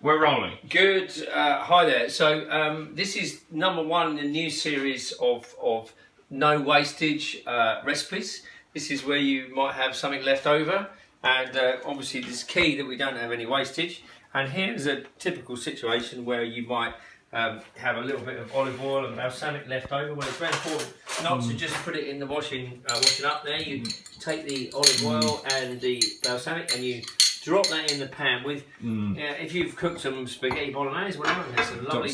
We're rolling. Good. Hi there. So this is number one in the new series of no wastage recipes. This is where you might have something left over, and obviously it's key that we don't have any wastage. And here's a typical situation where you might have a little bit of olive oil and balsamic left over. Well, it's very important not to just put it in the washing up there. You take the olive oil and the balsamic and you drop that in the pan with, if you've cooked some spaghetti bolognese, whatever, there's some lovely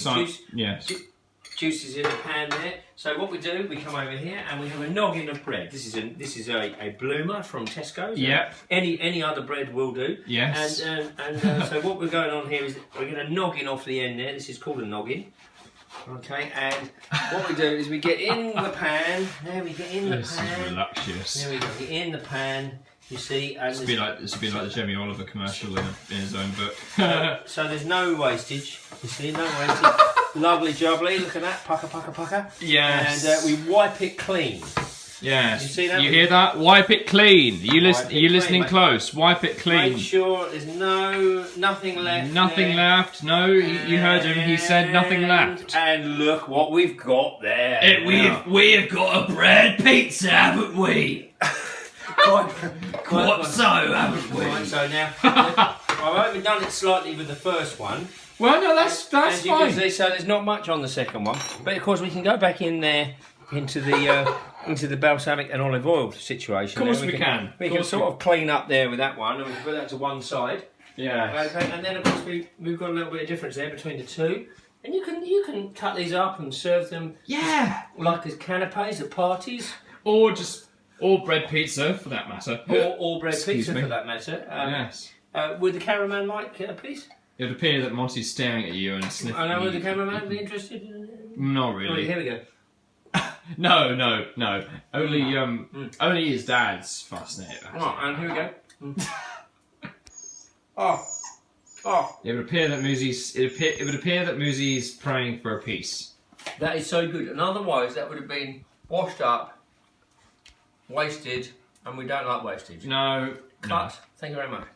juices in the pan there. So what we do, we come over here and we have a noggin of bread. This is a bloomer from Tesco's. Yeah. Any other bread will do. Yes. And so what we're going on here is we're going to noggin off the end there. This is called a noggin. Okay, and what we do is we get in the pan. There we get in the pan. This is voluptuous. There we go. Get in the pan. You see, and this would be like the Jamie Oliver commercial in his own book. So there's no wastage. You see, no wastage. Lovely jubbly. Look at that, pucker, pucker, pucker. Yes. And we wipe it clean. Yes. You see that? You hear that? Wipe it clean. Are you listening close? Wipe it clean. Make sure there's nothing left. Nothing there. left. No, you heard him. He said nothing left. And look what we've got there. We've got a bread pizza, haven't we? Quite so, haven't we? Right, so now, I've only done it slightly with the first one. Well, no, that's As you fine. can see, so there's not much on the second one. But of course, we can go back in there into the balsamic and olive oil situation. Of course we can. We can sort of clean up there with that one, and we can put that to one side. Yeah. Okay, and then of course we've got a little bit of difference there between the two. And you can cut these up and serve them. Yeah. Like as canapes at parties. Or bread pizza, for that matter. Or bread pizza, for that matter. Yes. Would the cameraman like a piece? It would appear that Monty's staring at you and sniffing. I know, would the cameraman be interested? Not really. Right, here we go. No. Only his dad's fascinated. Right, and here we go. Oh. It would appear that Moosey's praying for a piece. That is so good. And otherwise, that would have been washed up, wasted, and we don't like wastage. No. Cut. Thank you very much.